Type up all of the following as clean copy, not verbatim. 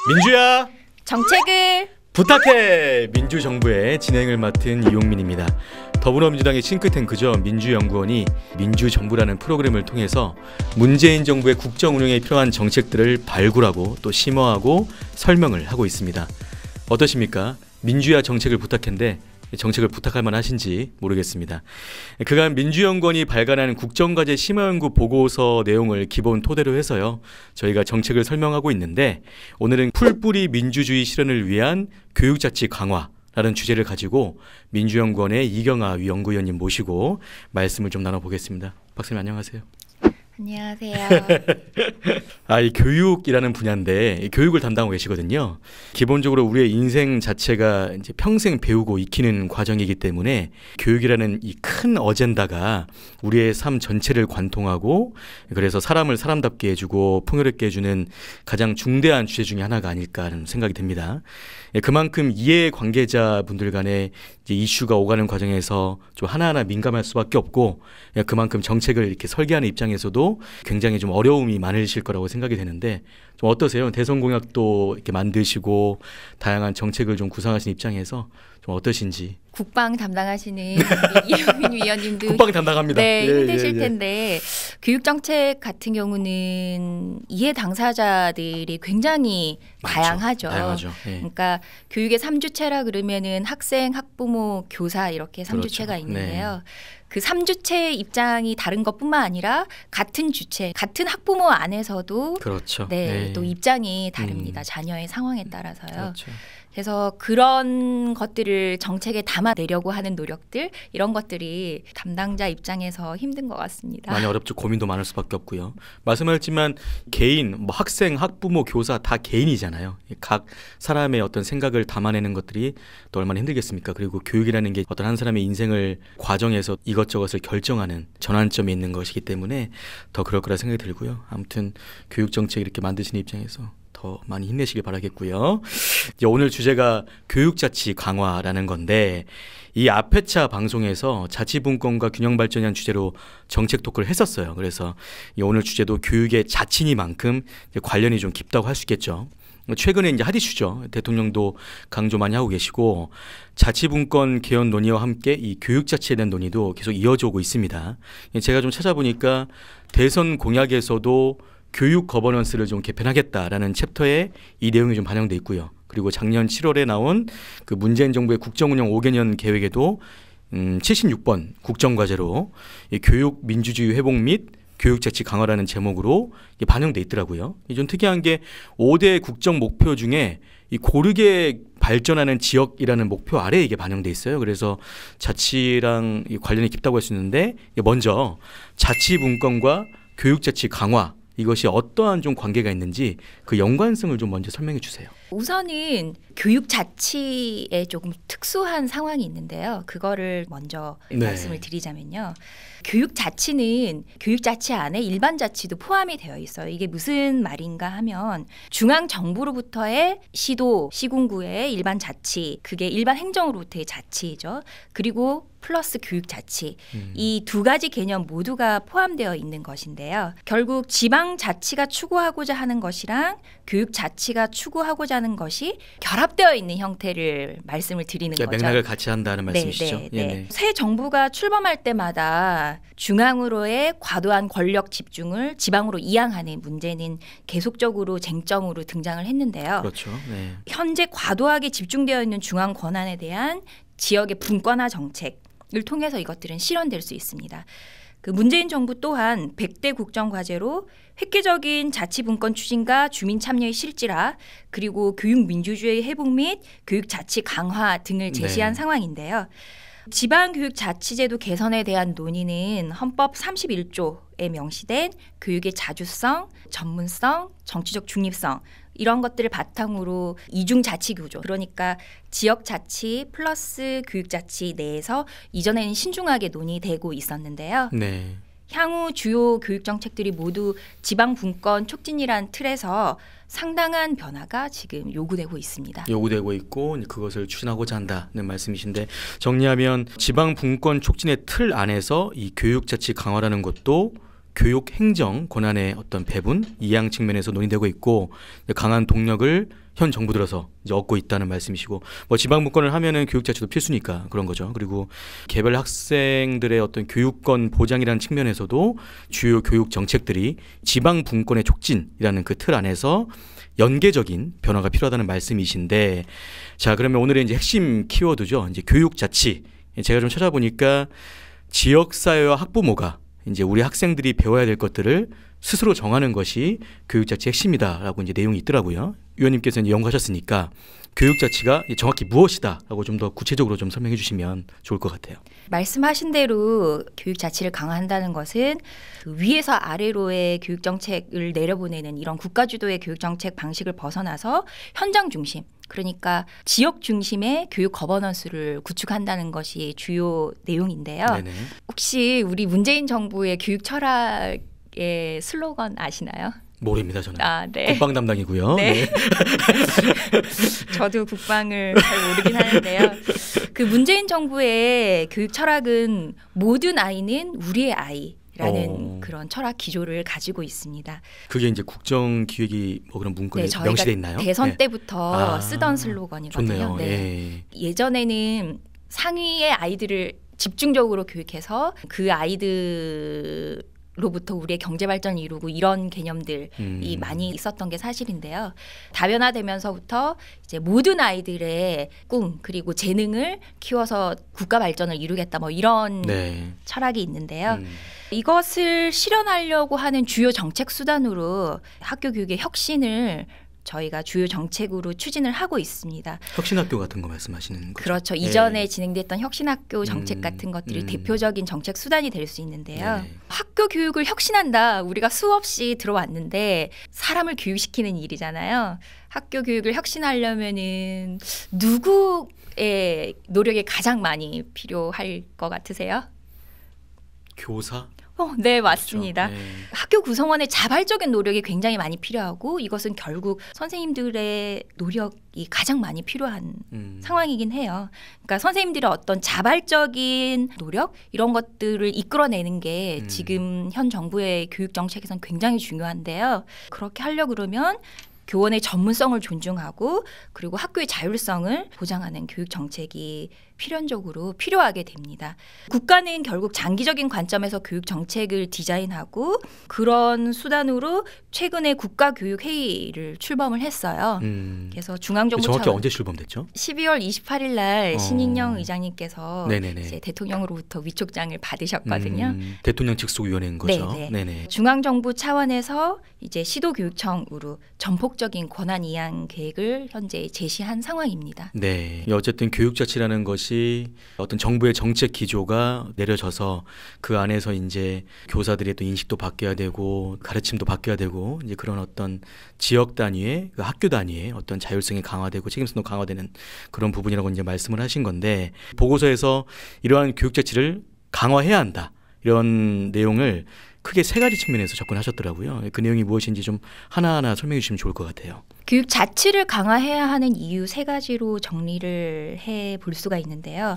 민주야, 정책을 부탁해. 민주정부의 진행을 맡은 이용민입니다. 더불어민주당의 싱크탱크죠. 민주연구원이 민주정부라는 프로그램을 통해서 문재인 정부의 국정 운영에 필요한 정책들을 발굴하고 또 심어하고 설명을 하고 있습니다. 어떠십니까? 민주야 정책을 부탁한데 정책을 부탁할 만하신지 모르겠습니다. 그간 민주연구원이 발간한 국정과제 심화연구 보고서 내용을 기본 토대로 해서요, 저희가 정책을 설명하고 있는데, 오늘은 풀뿌리 민주주의 실현을 위한 교육자치 강화라는 주제를 가지고 민주연구원의 이경아 연구위원님 모시고 말씀을 좀 나눠보겠습니다. 박사님 안녕하세요. 안녕하세요. 이 교육이라는 분야인데 이 교육을 담당하고 계시거든요. 기본적으로 우리의 인생 자체가 이제 평생 배우고 익히는 과정이기 때문에 교육이라는 이 큰 어젠다가 우리의 삶 전체를 관통하고, 그래서 사람을 사람답게 해주고 풍요롭게 해주는 가장 중대한 주제 중에 하나가 아닐까 하는 생각이 듭니다. 그만큼 이해 관계자분들 간에 이제 이슈가 오가는 과정에서 좀 하나하나 민감할 수밖에 없고, 그만큼 정책을 이렇게 설계하는 입장에서도 굉장히 좀 어려움이 많으실 거라고 생각이 되는데, 좀 어떠세요? 대선 공약도 이렇게 만드시고 다양한 정책을 좀 구상하신 입장에서 좀 어떠신지. 국방 담당하시는 이용민 위원님도 국방 담당합니다. 네, 힘드실 텐데 교육 정책 같은 경우는 이해 당사자들이 굉장히 다양하죠. 예. 그러니까 교육의 3주체라 그러면은 학생, 학부모, 교사 이렇게 3주체가 그렇죠. 있는데요. 그 3주체의 입장이 다른 것뿐만 아니라 같은 주체, 같은 학부모 안에서도 그렇죠. 또 입장이 다릅니다. 자녀의 상황에 따라서요. 그렇죠. 그래서 그런 것들을 정책에 담아내려고 하는 노력들, 이런 것들이 담당자 입장에서 힘든 것 같습니다. 많이 어렵죠. 고민도 많을 수밖에 없고요. 말씀하셨지만 개인, 뭐 학생, 학부모, 교사 다 개인이잖아요. 각 사람의 어떤 생각을 담아내는 것들이 또 얼마나 힘들겠습니까? 그리고 교육이라는 게 어떤 한 사람의 인생을 과정에서 이것저것을 결정하는 전환점이 있는 것이기 때문에 더 그럴 거라 생각이 들고요. 아무튼 교육 정책 이렇게 만드시는 입장에서 더 많이 힘내시길 바라겠고요. 이제 오늘 주제가 교육자치 강화라는 건데, 이 앞 회차 방송에서 자치분권과 균형발전이라는 주제로 정책 토크를 했었어요. 그래서 오늘 주제도 교육의 자치니만큼 관련이 좀 깊다고 할 수 있겠죠. 최근에 이제 핫 이슈죠. 대통령도 강조 많이 하고 계시고, 자치분권 개헌 논의와 함께 이 교육자치에 대한 논의도 계속 이어져 오고 있습니다. 제가 좀 찾아보니까 대선 공약에서도 교육 거버넌스를 좀 개편하겠다라는 챕터에 이 내용이 좀 반영돼 있고요. 그리고 작년 7월에 나온 그 문재인 정부의 국정운영 5개년 계획에도 76번 국정과제로 이 교육 민주주의 회복 및 교육자치 강화라는 제목으로 반영돼 있더라고요. 좀 특이한 게 5대 국정 목표 중에 이 고르게 발전하는 지역이라는 목표 아래에 이게 반영돼 있어요. 그래서 자치랑 관련이 깊다고 할 수 있는데, 먼저 자치분권과 교육자치 강화, 이것이 어떠한 좀 관계가 있는지 그 연관성을 좀 먼저 설명해 주세요. 우선은 교육 자치에 조금 특수한 상황이 있는데요. 그거를 먼저 말씀을 드리자면요. 교육 자치는 교육 자치 안에 일반 자치도 포함이 되어 있어요. 이게 무슨 말인가 하면 중앙 정부로부터의 시도, 시군구의 일반 자치, 그게 일반 행정으로부터의 자치죠. 그리고 플러스 교육 자치, 이 두 가지 개념 모두가 포함되어 있는 것인데요. 결국 지방 자치가 추구하고자 하는 것이랑 교육 자치가 추구하고자 하는 것이 결합되어 있는 형태를 말씀을 드리는 거죠. 맥락을 같이 한다는 말씀이시죠? 네. 새 정부가 출범할 때마다 중앙으로의 과도한 권력 집중을 지방으로 이양하는 문제는 계속적으로 쟁점으로 등장을 했는데요. 그렇죠. 네. 현재 과도하게 집중되어 있는 중앙 권한에 대한 지역의 분권화 정책을 통해서 이것들은 실현될 수 있습니다. 그 문재인 정부 또한 100대 국정과제로 획기적인 자치분권 추진과 주민 참여의 실질화, 그리고 교육 민주주의 회복 및 교육 자치 강화 등을 제시한 상황인데요. 지방교육자치제도 개선에 대한 논의는 헌법 31조에 명시된 교육의 자주성, 전문성, 정치적 중립성, 이런 것들을 바탕으로 이중자치구조, 그러니까 지역자치 플러스 교육자치 내에서 이전에는 신중하게 논의되고 있었는데요. 네. 향후 주요 교육정책들이 모두 지방분권 촉진이란 틀에서 상당한 변화가 지금 요구되고 있습니다. 요구되고 있고 그것을 추진하고자 한다는 말씀이신데, 정리하면 지방분권 촉진의 틀 안에서 이 교육자치 강화라는 것도 교육 행정 권한의 어떤 배분, 이양 측면에서 논의되고 있고 강한 동력을 현 정부 들어서 이제 얻고 있다는 말씀이시고 뭐 지방 분권을 하면은 교육 자체도 필수니까 그런 거죠. 그리고 개별 학생들의 어떤 교육권 보장이라는 측면에서도 주요 교육 정책들이 지방 분권의 촉진이라는 그 틀 안에서 연계적인 변화가 필요하다는 말씀이신데 자 그러면 오늘의 이제 핵심 키워드죠. 이제 교육 자치. 제가 좀 찾아보니까 지역사회와 학부모가 이제 우리 학생들이 배워야 될 것들을 스스로 정하는 것이 교육 자치의 핵심이다라고 이제 내용이 있더라고요. 위원님께서 이제 연구하셨으니까 교육 자치가 정확히 무엇이다라고 좀 더 구체적으로 좀 설명해 주시면 좋을 것 같아요. 말씀하신 대로 교육 자치를 강화한다는 것은 그 위에서 아래로의 교육 정책을 내려보내는 이런 국가 주도의 교육 정책 방식을 벗어나서 현장 중심, 그러니까 지역 중심의 교육 거버넌스를 구축한다는 것이 주요 내용인데요. 네네. 혹시 우리 문재인 정부의 교육 철학의 슬로건 아시나요? 모릅니다 저는. 아, 네. 국방 담당이고요. 네. 저도 국방을 잘 모르긴 하는데요. 그 문재인 정부의 교육 철학은 모든 아이는 우리의 아이라는 그런 철학 기조를 가지고 있습니다. 그게 이제 국정기획이 뭐 그런 문구에 저희가 명시돼 있나요? 대선 때부터 쓰던 슬로건이거든요. 좋네요. 네. 예전에는 상위의 아이들을 집중적으로 교육해서 그 아이들 로부터 우리의 경제 발전을 이루고 이런 개념들이 많이 있었던 게 사실인데요. 다변화되면서부터 이제 모든 아이들의 꿈 그리고 재능을 키워서 국가 발전을 이루겠다 뭐 이런 철학이 있는데요. 이것을 실현하려고 하는 주요 정책 수단으로 학교 교육의 혁신을 저희가 주요 정책으로 추진을 하고 있습니다. 혁신학교 같은 거 말씀하시는 거죠? 그렇죠. 이전에 진행됐던 혁신학교 정책 같은 것들이 대표적인 정책 수단이 될 수 있는데요. 학교 교육을 혁신한다. 우리가 수없이 들어왔는데 사람을 교육시키는 일이잖아요. 학교 교육을 혁신하려면은 누구의 노력이 가장 많이 필요할 것 같으세요? 교사? 네, 맞습니다. 그렇죠. 학교 구성원의 자발적인 노력이 굉장히 많이 필요하고 이것은 결국 선생님들의 노력이 가장 많이 필요한 상황이긴 해요. 그러니까 선생님들의 어떤 자발적인 노력 이런 것들을 이끌어내는 게 지금 현 정부의 교육 정책에서는 굉장히 중요한데요. 그렇게 하려고 그러면 교원의 전문성을 존중하고 그리고 학교의 자율성을 보장하는 교육 정책이 필연적으로 필요하게 됩니다. 국가는 결국 장기적인 관점에서 교육 정책을 디자인하고 그런 수단으로 최근에 국가교육회의를 출범을 했어요. 그래서 중앙정부 정확히 언제 출범됐죠? 12월 28일 날 신인영 의장님께서 이제 대통령으로부터 위촉장을 받으셨거든요. 대통령 직속위원회인 거죠. 네네. 중앙정부 차원에서 이제 시도교육청으로 전폭적인 권한 이양 계획을 현재 제시한 상황입니다. 네. 어쨌든 교육 자치라는 것이 어떤 정부의 정책 기조가 내려져서 그 안에서 이제 교사들의 또 인식도 바뀌어야 되고 가르침도 바뀌어야 되고 이제 그런 어떤 지역 단위의 그 학교 단위의 어떤 자율성이 강화되고 책임성도 강화되는 그런 부분이라고 이제 말씀을 하신 건데 보고서에서 이러한 교육 자치를 강화해야 한다 이런 내용을 크게 세 가지 측면에서 접근하셨더라고요. 그 내용이 무엇인지 좀 하나하나 설명해 주시면 좋을 것 같아요. 교육 자치를 강화해야 하는 이유 세 가지로 정리를 해 볼 수가 있는데요.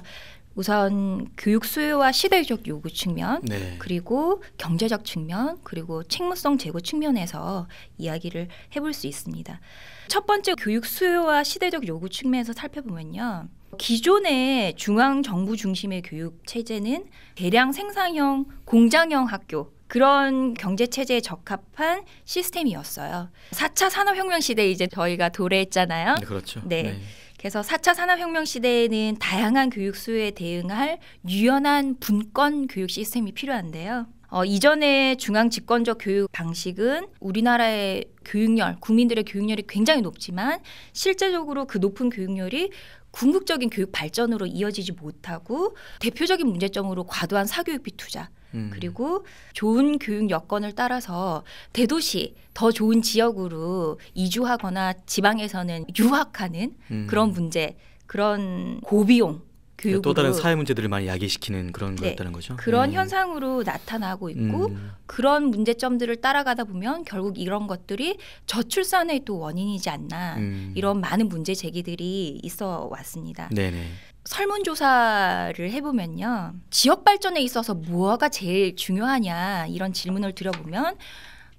우선 교육 수요와 시대적 요구 측면, 그리고 경제적 측면, 그리고 책무성 제고 측면에서 이야기를 해볼 수 있습니다. 첫 번째 교육 수요와 시대적 요구 측면에서 살펴보면요. 기존의 중앙정부 중심의 교육 체제는 대량 생산형, 공장형 학교 그런 경제체제에 적합한 시스템이었어요. 4차 산업혁명 시대에 이제 저희가 도래했잖아요. 그렇죠. 그래서 4차 산업혁명 시대에는 다양한 교육 수요에 대응할 유연한 분권 교육 시스템이 필요한데요. 이전의 중앙 집권적 교육 방식은 우리나라의 교육열, 국민들의 교육열이 굉장히 높지만 실제적으로 그 높은 교육열이 궁극적인 교육 발전으로 이어지지 못하고 대표적인 문제점으로 과도한 사교육비 투자 그리고 좋은 교육 여건을 따라서 대도시 더 좋은 지역으로 이주하거나 지방에서는 유학하는 그런 문제, 그런 고비용 교육으로 또 다른 사회 문제들을 많이 야기시키는 그런 거였다는 거죠. 그런 현상으로 나타나고 있고 그런 문제점들을 따라가다 보면 결국 이런 것들이 저출산의 또 원인이지 않나 이런 많은 문제 제기들이 있어 왔습니다. 설문조사를 해보면요. 지역 발전에 있어서 뭐가 제일 중요하냐 이런 질문을 드려보면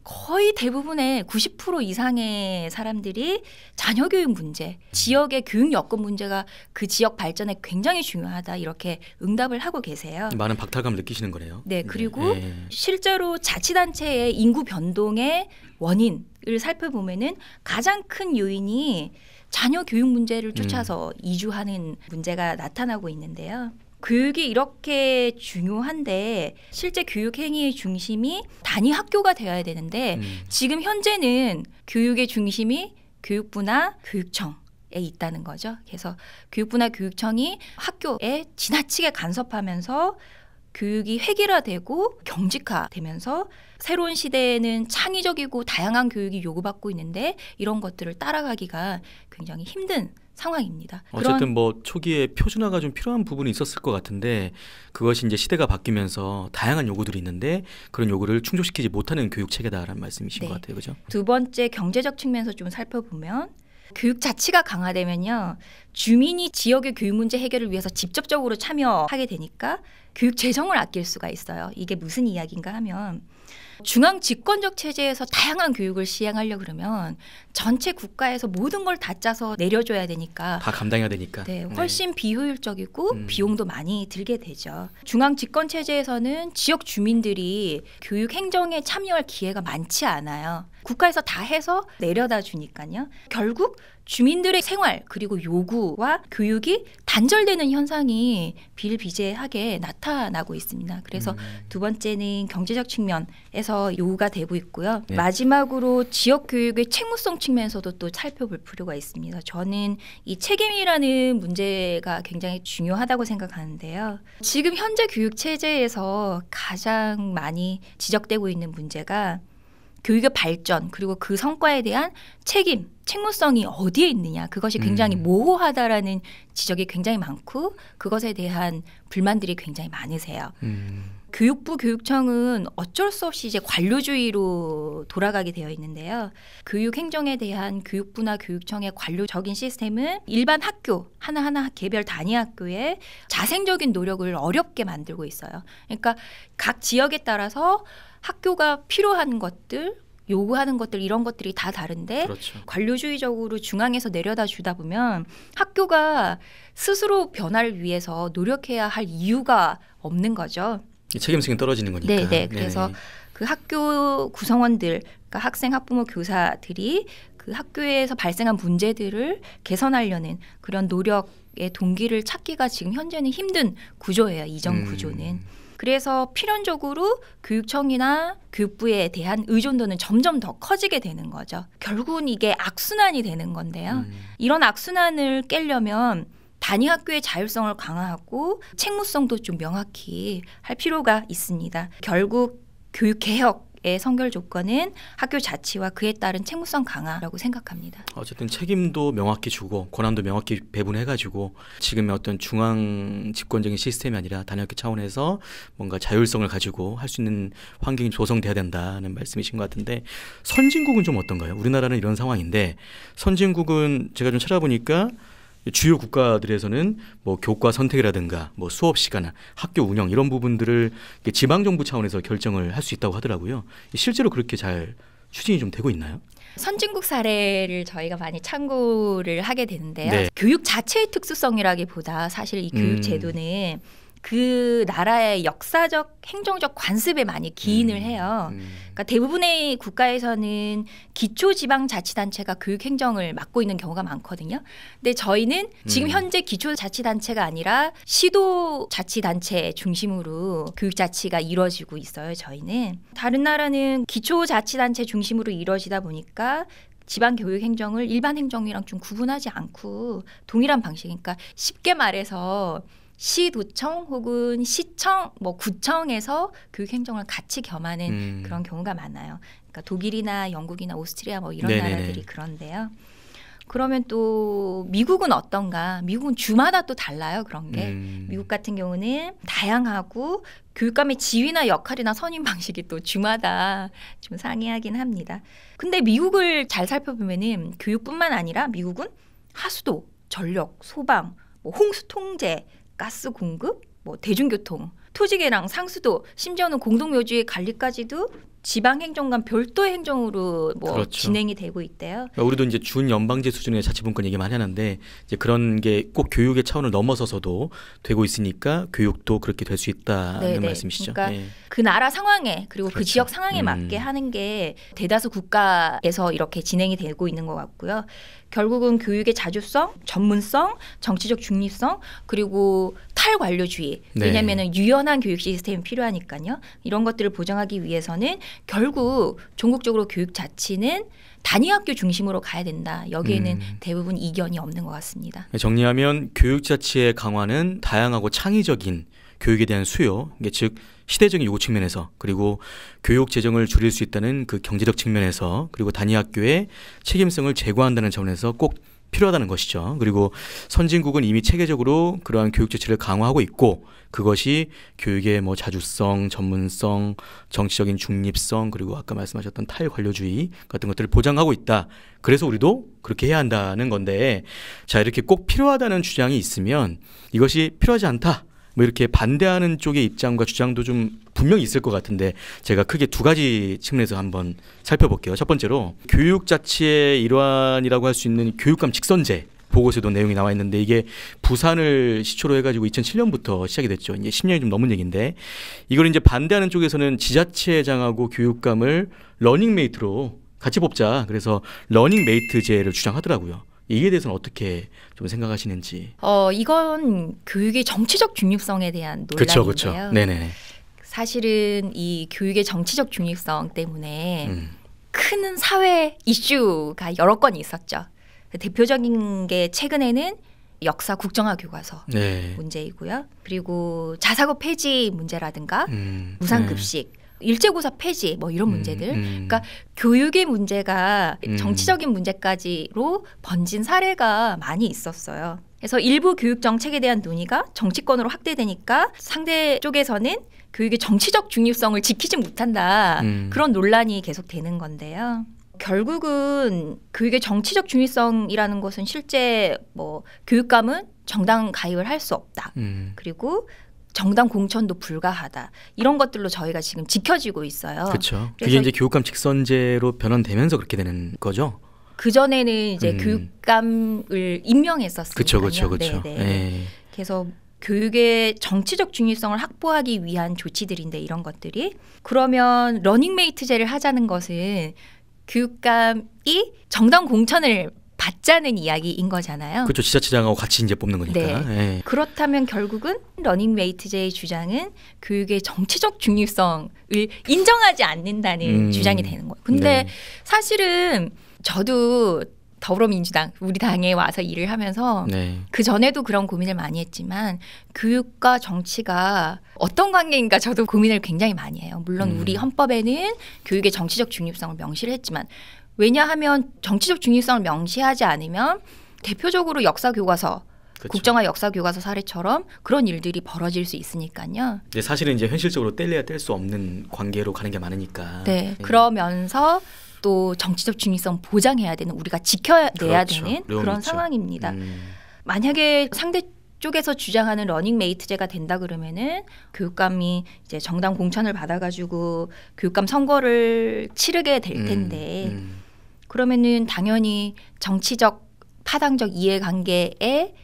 거의 대부분의 90% 이상의 사람들이 자녀 교육 문제, 지역의 교육 여건 문제가 그 지역 발전에 굉장히 중요하다 이렇게 응답을 하고 계세요. 많은 박탈감을 느끼시는 거네요. 네, 그리고 실제로 자치단체의 인구 변동의 원인을 살펴보면은 가장 큰 요인이 자녀 교육 문제를 쫓아서 이주하는 문제가 나타나고 있는데요. 교육이 이렇게 중요한데 실제 교육 행위의 중심이 단위 학교가 되어야 되는데 지금 현재는 교육의 중심이 교육부나 교육청에 있다는 거죠. 그래서 교육부나 교육청이 학교에 지나치게 간섭하면서 교육이 획일화되고 경직화되면서 새로운 시대에는 창의적이고 다양한 교육이 요구받고 있는데 이런 것들을 따라가기가 굉장히 힘든 상황입니다. 어쨌든 뭐 초기에 표준화가 좀 필요한 부분이 있었을 것 같은데 그것이 이제 시대가 바뀌면서 다양한 요구들이 있는데 그런 요구를 충족시키지 못하는 교육 체계다라는 말씀이신 것 같아요, 그죠? 두 번째 경제적 측면에서 좀 살펴보면 교육 자치가 강화되면요, 주민이 지역의 교육 문제 해결을 위해서 직접적으로 참여하게 되니까 교육 재정을 아낄 수가 있어요. 이게 무슨 이야기인가 하면 중앙 집권적 체제에서 다양한 교육을 시행하려 그러면 전체 국가에서 모든 걸 다 짜서 내려줘야 되니까 다 감당해야 되니까 네, 훨씬 비효율적이고 비용도 많이 들게 되죠. 중앙 집권 체제에서는 지역 주민들이 교육 행정에 참여할 기회가 많지 않아요. 국가에서 다 해서 내려다 주니까요. 결국 주민들의 생활 그리고 요구와 교육이 단절되는 현상이 비일비재하게 나타나고 있습니다. 그래서 두 번째는 경제적 측면에서 요구가 되고 있고요. 네. 마지막으로 지역 교육의 책무성 측면에서도 또 살펴볼 필요가 있습니다. 저는 이 책임이라는 문제가 굉장히 중요하다고 생각하는데요. 지금 현재 교육 체제에서 가장 많이 지적되고 있는 문제가 교육의 발전 그리고 그 성과에 대한 책무성이 어디에 있느냐, 그것이 굉장히 모호하다라는 지적이 굉장히 많고 그것에 대한 불만들이 굉장히 많으세요. 교육부 교육청은 어쩔 수 없이 이제 관료주의로 돌아가게 되어 있는데요. 교육 행정에 대한 교육부나 교육청의 관료적인 시스템은 일반 학교 하나하나 개별 단위 학교에 자생적인 노력을 어렵게 만들고 있어요. 그러니까 각 지역에 따라서 학교가 필요한 것들, 요구하는 것들 이런 것들이 다 다른데 그렇죠. 관료주의적으로 중앙에서 내려다 주다 보면 학교가 스스로 변화를 위해서 노력해야 할 이유가 없는 거죠. 책임성이 떨어지는 거니까. 네. 그래서 그 학교 구성원들, 그러니까 학생, 학부모, 교사들이 그 학교에서 발생한 문제들을 개선하려는 그런 노력의 동기를 찾기가 지금 현재는 힘든 구조예요. 이전 구조는. 그래서 필연적으로 교육청이나 교육부에 대한 의존도는 점점 더 커지게 되는 거죠. 결국은 이게 악순환이 되는 건데요. 이런 악순환을 깨려면 단위 학교의 자율성을 강화하고 책무성도 좀 명확히 할 필요가 있습니다. 결국 교육개혁의 선결 조건은 학교 자치와 그에 따른 책무성 강화라고 생각합니다. 어쨌든 책임도 명확히 주고 권한도 명확히 배분해가지고 지금의 어떤 중앙 집권적인 시스템이 아니라 단위학교 차원에서 뭔가 자율성을 가지고 할 수 있는 환경이 조성돼야 된다는 말씀이신 것 같은데 선진국은 좀 어떤가요? 우리나라는 이런 상황인데 선진국은 제가 좀 찾아보니까 주요 국가들에서는 뭐 교과 선택이라든가 뭐 수업 시간, 학교 운영 이런 부분들을 지방 정부 차원에서 결정을 할 수 있다고 하더라고요. 실제로 그렇게 잘 추진이 좀 되고 있나요? 선진국 사례를 저희가 많이 참고를 하게 되는데요. 네. 교육 자체의 특수성이라기보다 사실 이 교육 제도는 그 나라의 역사적, 행정적 관습에 많이 기인을 해요. 그러니까 대부분의 국가에서는 기초지방자치단체가 교육행정을 맡고 있는 경우가 많거든요. 근데 저희는 지금 현재 기초자치단체가 아니라 시도자치단체 중심으로 교육자치가 이루어지고 있어요. 저희는. 다른 나라는 기초자치단체 중심으로 이루어지다 보니까 지방교육행정을 일반 행정이랑 좀 구분하지 않고 동일한 방식, 그러니까 쉽게 말해서 시도청 혹은 시청, 뭐 구청에서 교육행정을 같이 겸하는 그런 경우가 많아요. 그러니까 독일이나 영국이나 오스트리아 뭐 이런 네네네. 나라들이 그런데요. 그러면 또 미국은 어떤가? 미국은 주마다 또 달라요. 그런 게. 미국 같은 경우는 다양하고 교육감의 지위나 역할이나 선임 방식이 또 주마다 좀 상이하긴 합니다. 근데 미국을 잘 살펴보면은 교육뿐만 아니라 미국은 하수도, 전력, 소방 뭐 홍수 통제, 가스 공급, 뭐 대중교통, 토지개랑 상수도, 심지어는 공동묘지의 관리까지도 지방행정 간 별도의 행정으로 뭐 그렇죠. 진행이 되고 있대요. 그러니까 우리도 이제 준연방제 수준의 자치분권 얘기 많이 하는데 이제 그런 게 꼭 교육의 차원을 넘어서서도 되고 있으니까 교육도 그렇게 될 수 있다는 네네. 말씀이시죠. 그러니까 예. 그 나라 상황에 그리고 그 그렇죠. 지역 상황에 맞게 하는 게 대다수 국가에서 이렇게 진행이 되고 있는 것 같고요. 결국은 교육의 자주성, 전문성, 정치적 중립성, 그리고 탈관료주의. 네. 왜냐하면 유연한 교육 시스템이 필요하니까요. 이런 것들을 보장하기 위해서는 결국 전국적으로 교육 자치는 단위학교 중심으로 가야 된다. 여기에는 대부분 이견이 없는 것 같습니다. 정리하면 교육 자치의 강화는 다양하고 창의적인 교육에 대한 수요, 이게 즉 시대적인 요구 측면에서, 그리고 교육 재정을 줄일 수 있다는 그 경제적 측면에서, 그리고 단위학교의 책임성을 제고한다는 차원에서 꼭 필요하다는 것이죠. 그리고 선진국은 이미 체계적으로 그러한 교육 자치를 강화하고 있고, 그것이 교육의 뭐 자주성, 전문성, 정치적인 중립성, 그리고 아까 말씀하셨던 탈관료주의 같은 것들을 보장하고 있다. 그래서 우리도 그렇게 해야 한다는 건데, 자, 이렇게 꼭 필요하다는 주장이 있으면 이것이 필요하지 않다, 뭐 이렇게 반대하는 쪽의 입장과 주장도 좀 분명히 있을 것 같은데, 제가 크게 두 가지 측면에서 한번 살펴볼게요. 첫 번째로 교육 자치의 일환이라고 할 수 있는 교육감 직선제 보고서에도 내용이 나와 있는데, 이게 부산을 시초로 해가지고 2007년부터 시작이 됐죠. 이제 10년이 좀 넘은 얘기인데, 이걸 이제 반대하는 쪽에서는 지자체장하고 교육감을 러닝메이트로 같이 뽑자, 그래서 러닝메이트제를 주장하더라고요. 이에 대해서는 어떻게 좀 생각하시는지. 이건 교육의 정치적 중립성에 대한 그렇죠, 논란인데요. 그렇죠. 네네. 사실은 이 교육의 정치적 중립성 때문에 큰 사회 이슈가 여러 건 있었죠. 대표적인 게 최근에는 역사 국정화 교과서 네. 문제이고요. 그리고 자사고 폐지 문제라든가 네. 무상급식, 일제고사 폐지 뭐 이런 문제들. 그러니까 교육의 문제가 정치적인 문제까지로 번진 사례가 많이 있었어요. 그래서 일부 교육 정책에 대한 논의가 정치권으로 확대되니까 상대 쪽에서는 교육의 정치적 중립성을 지키지 못한다. 그런 논란이 계속되는 건데요. 결국은 교육의 정치적 중립성이라는 것은 실제 뭐 교육감은 정당 가입을 할 수 없다. 그리고 정당 공천도 불가하다. 이런 것들로 저희가 지금 지켜지고 있어요. 그렇죠. 그게 이제 교육감 직선제로 변환되면서 그렇게 되는 거죠. 그 전에는 이제 교육감을 임명했었으니까요. 그렇죠, 그렇죠. 그래서 교육의 정치적 중립성을 확보하기 위한 조치들인데, 이런 것들이 그러면 러닝메이트제를 하자는 것은 교육감이 정당 공천을 받자는 이야기인 거잖아요. 그렇죠. 지자체장하고 같이 이제 뽑는 거니까. 네. 그렇다면 결국은 러닝메이트제의 주장은 교육의 정치적 중립성을 인정하지 않는다는 주장이 되는 거예요. 근데 네. 사실은 저도 더불어민주당 우리 당에 와서 일을 하면서 네. 그 전에도 그런 고민을 많이 했지만 교육과 정치가 어떤 관계인가 저도 고민을 굉장히 많이 해요. 물론 우리 헌법에는 교육의 정치적 중립성을 명시를 했지만, 왜냐하면 정치적 중립성을 명시하지 않으면 대표적으로 역사교과서, 그렇죠. 국정화 역사교과서 사례처럼 그런 일들이 벌어질 수 있으니까요. 근데 사실은 이제 현실적으로 뗄래야 뗄 수 없는 관계로 가는 게 많으니까. 네. 그러면서 또 정치적 중립성 보장해야 되는, 우리가 지켜내야 그렇죠. 되는 그런 그렇죠. 상황입니다. 만약에 상대 쪽에서 주장하는 러닝메이트제가 된다 그러면은 교육감이 이제 정당 공천을 받아가지고 교육감 선거를 치르게 될 텐데, 그러면은 당연히 정치적 파당적 이해관계에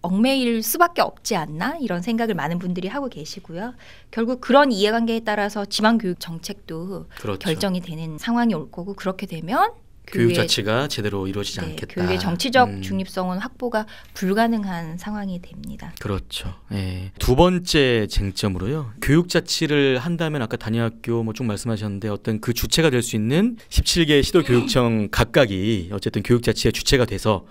얽매일 수밖에 없지 않나, 이런 생각을 많은 분들이 하고 계시고요. 결국 그런 이해관계에 따라서 지방교육 정책도 그렇죠. 결정이 되는 상황이 올 거고, 그렇게 되면 교육 자치가 제대로 이루어지지 않겠다. 교육의 정치적 중립성은 확보가 불가능한 상황이 됩니다. 그렇죠. 예. 두 번째 쟁점으로요. 교육 자치를 한다면 아까 단위학교 뭐 쭉 말씀하셨는데, 어떤 그 주체가 될 수 있는 17개 시도교육청 각각이 어쨌든 교육 자치의 주체가 돼서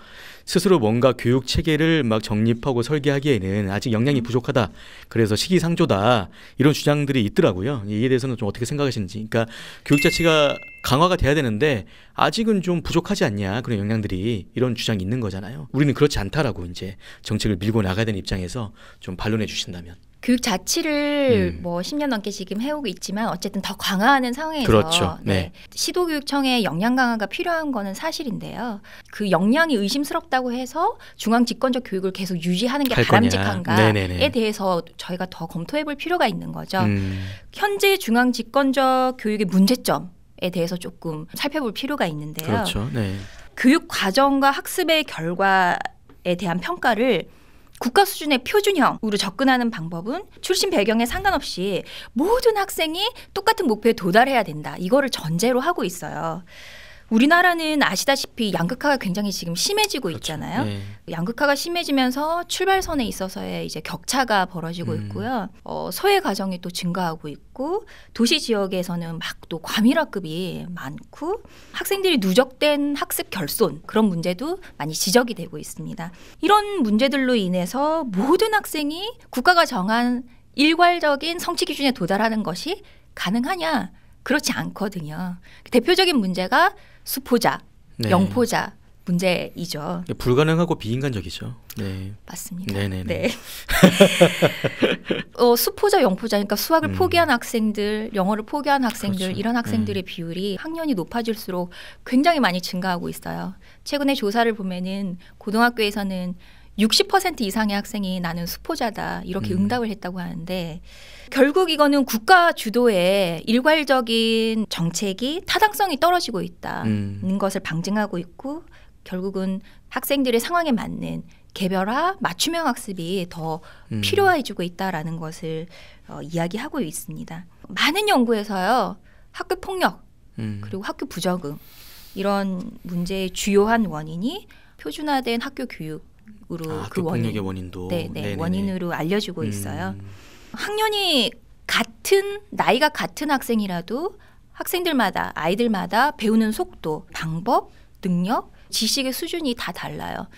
스스로 뭔가 교육 체계를 막 정립하고 설계하기에는 아직 역량이 부족하다. 그래서 시기상조다. 이런 주장들이 있더라고요. 이에 대해서는 좀 어떻게 생각하시는지. 그러니까 교육 자치가 강화가 돼야 되는데 아직은 좀 부족하지 않냐, 그런 역량들이, 이런 주장이 있는 거잖아요. 우리는 그렇지 않다라고 이제 정책을 밀고 나가야 되는 입장에서 좀 반론해 주신다면. 교육 자치를 10년 넘게 지금 해오고 있지만 어쨌든 더 강화하는 상황에서 그렇죠. 네. 시도교육청의 역량 강화가 필요한 거는 사실인데요. 그 역량이 의심스럽다고 해서 중앙 집권적 교육을 계속 유지하는 게 바람직한가에 대해서 저희가 더 검토해볼 필요가 있는 거죠. 현재 중앙 집권적 교육의 문제점에 대해서 조금 살펴볼 필요가 있는데요. 그렇죠. 네. 교육 과정과 학습의 결과에 대한 평가를 국가 수준의 표준형으로 접근하는 방법은 출신 배경에 상관없이 모든 학생이 똑같은 목표에 도달해야 된다. 이거를 전제로 하고 있어요. 우리나라는 아시다시피 양극화가 굉장히 지금 심해지고 있잖아요. 네. 양극화가 심해지면서 출발선에 있어서의 이제 격차가 벌어지고 있고요. 소외 가정이 또 증가하고 있고 도시 지역에서는 막 또 과밀화급이 많고 학생들이 누적된 학습 결손 그런 문제도 많이 지적이 되고 있습니다. 이런 문제들로 인해서 모든 학생이 국가가 정한 일괄적인 성취 기준에 도달하는 것이 가능하냐? 그렇지 않거든요. 대표적인 문제가 수포자, 영포자 문제이죠. 불가능하고 비인간적이죠. 네. 맞습니다. 네네네. 네. 수포자, 영포자, 그러니까 수학을 포기한 학생들, 영어를 포기한 학생들, 그렇죠. 이런 학생들의 비율이 학년이 높아질수록 굉장히 많이 증가하고 있어요. 최근에 조사를 보면은 고등학교에서는 60% 이상의 학생이 나는 수포자다 이렇게 응답을 했다고 하는데 결국 이거는 국가 주도의 일괄적인 정책이 타당성이 떨어지고 있다는 것을 방증하고 있고 결국은 학생들의 상황에 맞는 개별화 맞춤형 학습이 더 필요해지고 있다라는 것을 이야기하고 있습니다. 많은 연구에서요. 학교 폭력 그리고 학교 부적응 이런 문제의 주요한 원인이 표준화된 학교 교육 으로 그 폭력의 원인도 원인으로 알려지고 있어요. 학년이 같은 나이가 같은 학생이라도 학생들마다 아이들마다 배우는 속도, 방법, 능력, 지식의 수준이 다 달라요.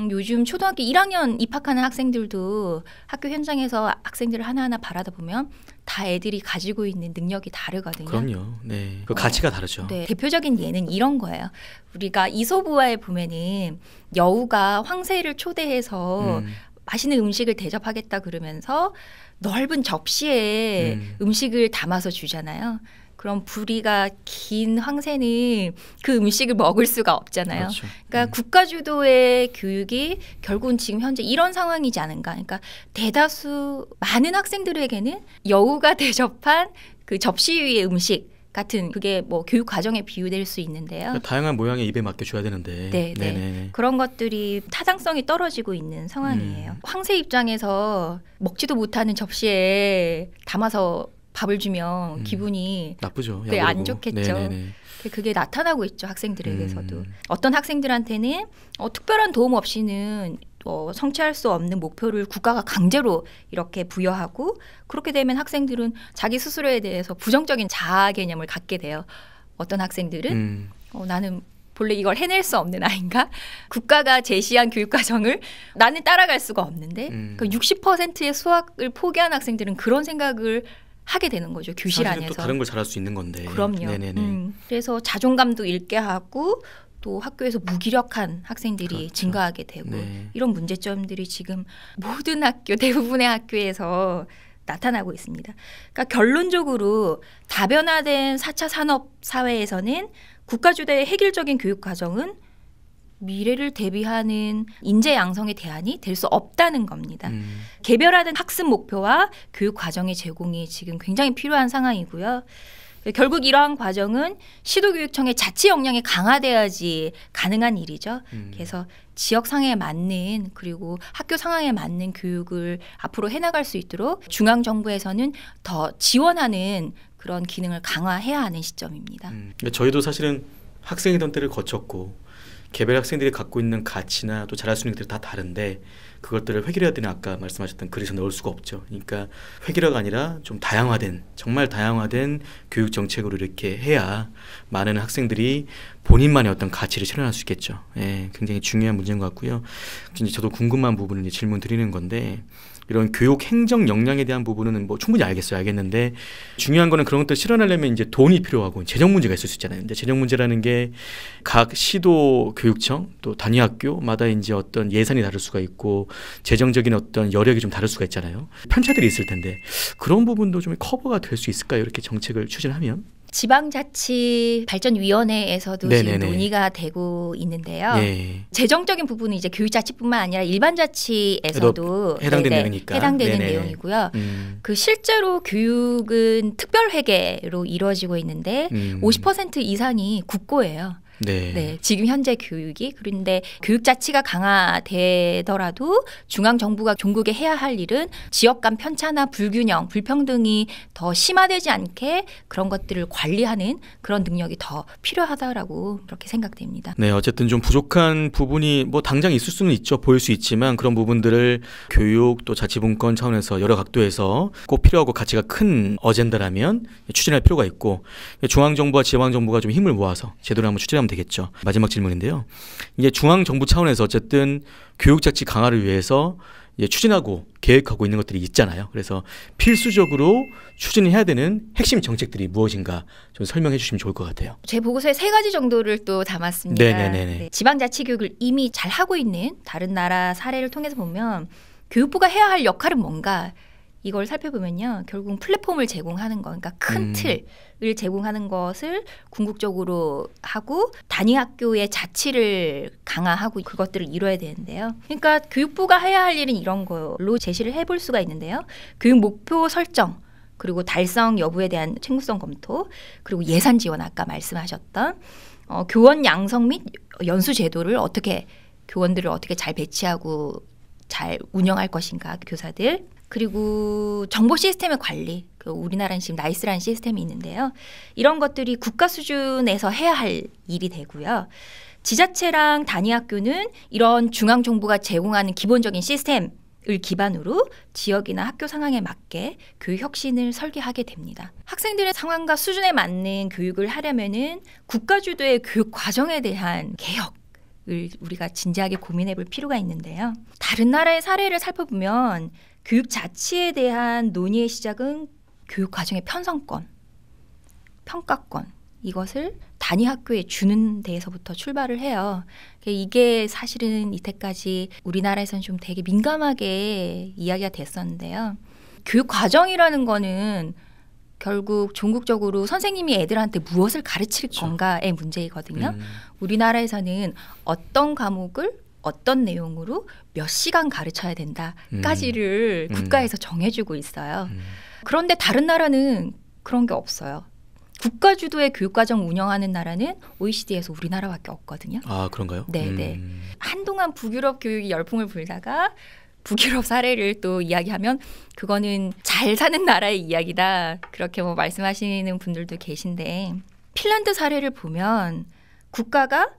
요즘 초등학교 1학년 입학하는 학생들도 학교 현장에서 학생들을 하나하나 바라다 보면 다 애들이 가지고 있는 능력이 다르거든요. 그럼요. 네. 그 가치가 다르죠. 네. 대표적인 예는 이런 거예요. 우리가 이솝우화에 보면은 여우가 황새를 초대해서 맛있는 음식을 대접하겠다 그러면서 넓은 접시에 음식을 담아서 주잖아요. 그럼 부리가 긴 황새는 그 음식을 먹을 수가 없잖아요. 그렇죠. 그러니까 국가 주도의 교육이 결국은 지금 현재 이런 상황이지 않은가. 그러니까 대다수 많은 학생들에게는 여우가 대접한 그 접시 위의 음식 같은 그게 교육 과정에 비유될 수 있는데요. 그러니까 다양한 모양의 입에 맞게 줘야 되는데. 네. 그런 것들이 타당성이 떨어지고 있는 상황이에요. 황새 입장에서 먹지도 못하는 접시에 담아서 밥을 주면 기분이 나쁘죠. 네, 안 좋겠죠. 네네네. 그게 나타나고 있죠. 학생들에게서도. 어떤 학생들한테는 특별한 도움 없이는 성취할 수 없는 목표를 국가가 강제로 이렇게 부여하고 그렇게 되면 학생들은 자기 스스로에 대해서 부정적인 자아 개념을 갖게 돼요. 어떤 학생들은 나는 본래 이걸 해낼 수 없는 아이인가? 국가가 제시한 교육 과정을 나는 따라갈 수가 없는데 그러니까 60%의 수학을 포기한 학생들은 그런 생각을 하게 되는 거죠. 교실 안에서. 또 다른 걸 잘할 수 있는 건데. 그럼요. 그래서 자존감도 잃게 하고 또 학교에서 무기력한 학생들이 그렇죠. 증가하게 되고 이런 문제점들이 지금 모든 학교, 대부분의 학교에서 나타나고 있습니다. 그러니까 결론적으로 다변화된 4차 산업 사회에서는 국가 주도의 획일적인 교육 과정은 미래를 대비하는 인재 양성의 대안이 될 수 없다는 겁니다. 개별화된 학습 목표와 교육 과정의 제공이 지금 굉장히 필요한 상황이고요. 결국 이러한 과정은 시도교육청의 자치 역량이 강화돼야지 가능한 일이죠. 그래서 지역 상황에 맞는 그리고 학교 상황에 맞는 교육을 앞으로 해나갈 수 있도록 중앙정부에서는 더 지원하는 그런 기능을 강화해야 하는 시점입니다. 저희도 사실은 학생이던 때를 거쳤고 개별 학생들이 갖고 있는 가치나 또 잘할 수 있는 것들이 다 다른데 그것들을 획일화해야 되는 아까 말씀하셨던 그릇에 넣을 수가 없죠. 그러니까 획일화가 아니라 좀 다양화된 정말 다양화된 교육 정책으로 이렇게 해야 많은 학생들이 본인만의 어떤 가치를 실현할 수 있겠죠. 예, 굉장히 중요한 문제인 것 같고요. 이제 저도 궁금한 부분을 이제 질문 드리는 건데 이런 교육 행정 역량에 대한 부분은 충분히 알겠는데 중요한 거는 그런 것들 실현하려면 이제 돈이 필요하고 재정 문제가 있을 수 있잖아요. 근데 재정 문제라는 게 각 시도 교육청 또 단위 학교마다 이제 어떤 예산이 다를 수가 있고 재정적인 어떤 여력이 좀 다를 수가 있잖아요. 편차들이 있을 텐데 그런 부분도 좀 커버가 될 수 있을까요? 이렇게 정책을 추진하면? 지방자치발전위원회에서도 네네네. 지금 논의가 되고 있는데요. 예. 재정적인 부분은 이제 교육자치뿐만 아니라 일반자치에서도 해당되는 내용이니까. 해당되는 네네. 내용이고요. 그 실제로 교육은 특별회계로 이루어지고 있는데 50% 이상이 국고예요. 네. 네, 지금 현재 교육이. 그런데 교육 자치가 강화되더라도 중앙 정부가 종국에 해야 할 일은 지역 간 편차나 불균형, 불평등이 더 심화되지 않게 그런 것들을 관리하는 그런 능력이 더 필요하다라고 그렇게 생각됩니다. 네, 어쨌든 좀 부족한 부분이 뭐 당장 있을 수는 있죠. 보일 수 있지만 그런 부분들을 교육 또 자치분권 차원에서 여러 각도에서 꼭 필요하고 가치가 큰 어젠다라면 추진할 필요가 있고 중앙정부와 지방정부가 좀 힘을 모아서 제대로 한번 추진하면 되겠죠. 마지막 질문인데요. 이제 중앙정부 차원에서 어쨌든 교육자치 강화를 위해서 이제 추진하고 계획하고 있는 것들이 있잖아요. 그래서 필수적으로 추진해야 되는 핵심 정책들이 무엇인가 좀 설명해 주시면 좋을 것 같아요. 제 보고서에 3가지 정도를 또 담았습니다. 네네네네. 네, 지방자치교육을 이미 잘 하고 있는 다른 나라 사례를 통해서 보면 교육부가 해야 할 역할은 뭔가 이걸 살펴보면요. 결국 플랫폼을 제공하는 거, 그러니까 큰 틀을 제공하는 것을 궁극적으로 하고 단위 학교의 자치를 강화하고 그것들을 이뤄야 되는데요. 그러니까 교육부가 해야 할 일은 이런 걸로 제시를 해볼 수가 있는데요. 교육 목표 설정, 그리고 달성 여부에 대한 책무성 검토, 그리고 예산 지원 아까 말씀하셨던 교원 양성 및 연수 제도를 어떻게 교원들을 어떻게 잘 배치하고 잘 운영할 것인가 교사들. 그리고 정보 시스템의 관리, 우리나라는 지금 나이스라는 시스템이 있는데요. 이런 것들이 국가 수준에서 해야 할 일이 되고요. 지자체랑 단위학교는 이런 중앙정부가 제공하는 기본적인 시스템을 기반으로 지역이나 학교 상황에 맞게 교육 혁신을 설계하게 됩니다. 학생들의 상황과 수준에 맞는 교육을 하려면은 국가 주도의 교육 과정에 대한 개혁을 우리가 진지하게 고민해 볼 필요가 있는데요. 다른 나라의 사례를 살펴보면 교육 자치에 대한 논의의 시작은 교육 과정의 편성권, 평가권 이것을 단위 학교에 주는 데에서부터 출발을 해요. 이게 사실은 이때까지 우리나라에서는 좀 되게 민감하게 이야기가 됐었는데요. 교육 과정이라는 거는 결국 종국적으로 선생님이 애들한테 무엇을 가르칠 건가의 문제이거든요. 우리나라에서는 어떤 과목을 어떤 내용으로 몇 시간 가르쳐야 된다까지를 국가에서 정해주고 있어요. 그런데 다른 나라는 그런 게 없어요. 국가 주도의 교육과정 운영하는 나라는 OECD에서 우리나라밖에 없거든요. 아, 그런가요? 네네. 한동안 북유럽 교육이 열풍을 불다가 북유럽 사례를 또 이야기하면 그거는 잘 사는 나라의 이야기다. 그렇게 뭐 말씀하시는 분들도 계신데 핀란드 사례를 보면 국가가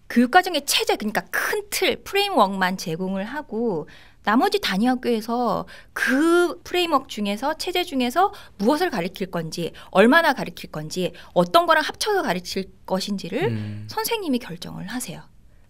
교육과정의 체제, 그러니까 큰 틀, 프레임워크만 제공을 하고 나머지 단위 학교에서 그 프레임워크 중에서 체제 중에서 무엇을 가르칠 건지, 얼마나 가르칠 건지, 어떤 거랑 합쳐서 가르칠 것인지를 선생님이 결정을 하세요.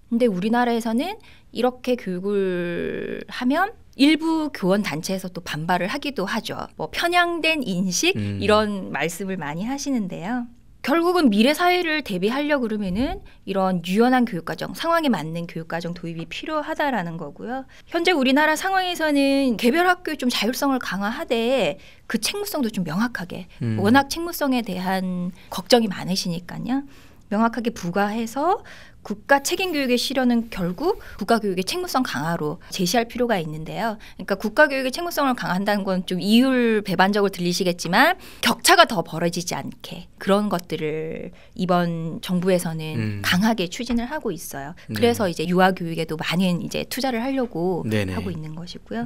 근데 우리나라에서는 이렇게 교육을 하면 일부 교원 단체에서 또 반발을 하기도 하죠. 뭐 편향된 인식 이런 말씀을 많이 하시는데요. 결국은 미래 사회를 대비하려고 그러면은 이런 유연한 교육과정, 상황에 맞는 교육과정 도입이 필요하다라는 거고요. 현재 우리나라 상황에서는 개별 학교의 좀 자율성을 강화하되 그 책무성도 좀 명확하게 워낙 책무성에 대한 걱정이 많으시니까요. 명확하게 부과해서 국가 책임 교육의 실현은 결국 국가 교육의 책무성 강화로 제시할 필요가 있는데요. 그러니까 국가 교육의 책무성을 강화한다는 건 좀 이율 배반적으로 들리시겠지만 격차가 더 벌어지지 않게 그런 것들을 이번 정부에서는 강하게 추진을 하고 있어요. 그래서 이제 유아 교육에도 많은 이제 투자를 하려고 하고 있는 것이고요.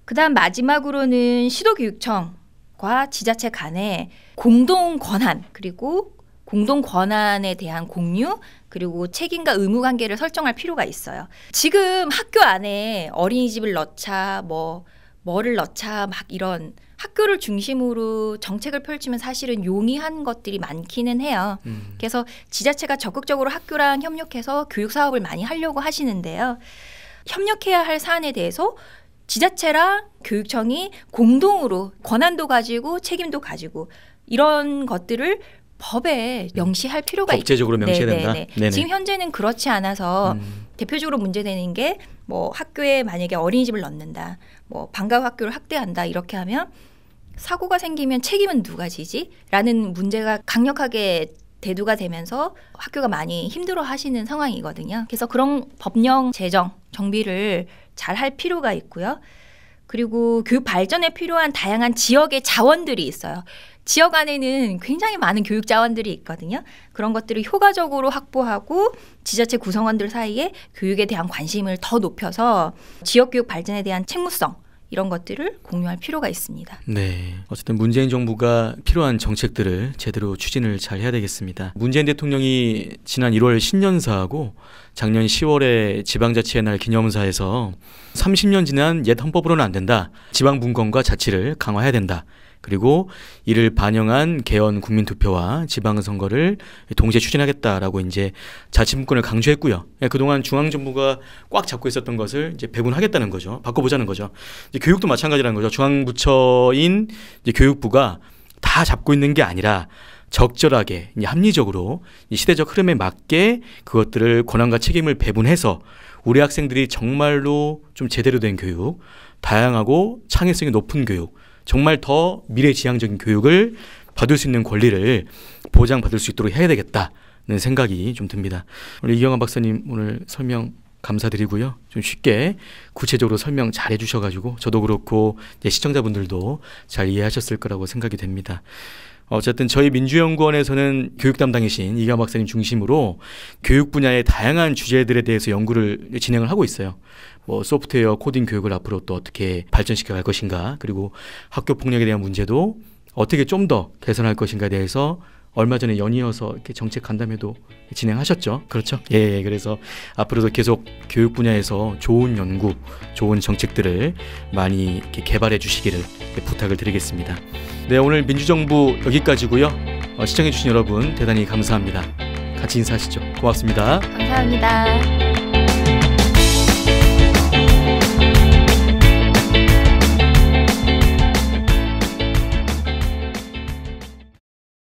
그다음 마지막으로는 시도교육청과 지자체 간의 공동 권한 그리고 공동 권한에 대한 공유 그리고 책임과 의무 관계를 설정할 필요가 있어요. 지금 학교 안에 어린이집을 넣자 뭐를 넣자 막 이런 학교를 중심으로 정책을 펼치면 사실은 용이한 것들이 많기는 해요. 그래서 지자체가 적극적으로 학교랑 협력해서 교육 사업을 많이 하려고 하시는데요. 협력해야 할 사안에 대해서 지자체랑 교육청이 공동으로 권한도 가지고 책임도 가지고 이런 것들을 법에 명시할 필요가 법제적으로 명시해야 된다. 지금 현재는 그렇지 않아서 대표적으로 문제되는 게 뭐 학교에 만약에 어린이집을 넣는다, 뭐 방과후 학교를 확대한다 이렇게 하면 사고가 생기면 책임은 누가 지지? 라는 문제가 강력하게 대두가 되면서 학교가 많이 힘들어 하시는 상황이거든요. 그래서 그런 법령 제정, 정비를 잘 할 필요가 있고요. 그리고 교육 발전에 필요한 다양한 지역의 자원들이 있어요. 지역 안에는 굉장히 많은 교육 자원들이 있거든요. 그런 것들을 효과적으로 확보하고 지자체 구성원들 사이에 교육에 대한 관심을 더 높여서 지역 교육 발전에 대한 책무성 이런 것들을 공유할 필요가 있습니다. 네, 어쨌든 문재인 정부가 필요한 정책들을 제대로 추진을 잘 해야 되겠습니다. 문재인 대통령이 지난 1월 신년사하고 작년 10월에 지방자치의 날 기념사에서 30년 지난 옛 헌법으로는 안 된다. 지방분권과 자치를 강화해야 된다. 그리고 이를 반영한 개헌 국민투표와 지방선거를 동시에 추진하겠다라고 이제 자치분권을 강조했고요. 그동안 중앙정부가 꽉 잡고 있었던 것을 이제 배분하겠다는 거죠. 바꿔보자는 거죠. 이제 교육도 마찬가지라는 거죠. 중앙부처인 이제 교육부가 다 잡고 있는 게 아니라 적절하게 합리적으로 시대적 흐름에 맞게 그것들을 권한과 책임을 배분해서 우리 학생들이 정말로 좀 제대로 된 교육, 다양하고 창의성이 높은 교육, 정말 더 미래지향적인 교육을 받을 수 있는 권리를 보장받을 수 있도록 해야 되겠다는 생각이 좀 듭니다. 오늘 이경환 박사님 오늘 설명 감사드리고요. 좀 쉽게 구체적으로 설명 잘 해주셔가지고 저도 그렇고 이제 시청자분들도 잘 이해하셨을 거라고 생각이 됩니다. 어쨌든 저희 민주연구원에서는 교육 담당이신 이경환 박사님 중심으로 교육 분야의 다양한 주제들에 대해서 연구를 진행을 하고 있어요. 뭐 소프트웨어 코딩 교육을 앞으로 또 어떻게 발전시켜 갈 것인가, 그리고 학교 폭력에 대한 문제도 어떻게 좀 더 개선할 것인가에 대해서 얼마 전에 연이어서 이렇게 정책 간담회도 진행하셨죠. 그렇죠? 예, 그래서 앞으로도 계속 교육 분야에서 좋은 연구, 좋은 정책들을 많이 이렇게 개발해 주시기를 부탁을 드리겠습니다. 네, 오늘 민주정부 여기까지고요. 시청해 주신 여러분 대단히 감사합니다. 같이 인사하시죠. 고맙습니다. 감사합니다.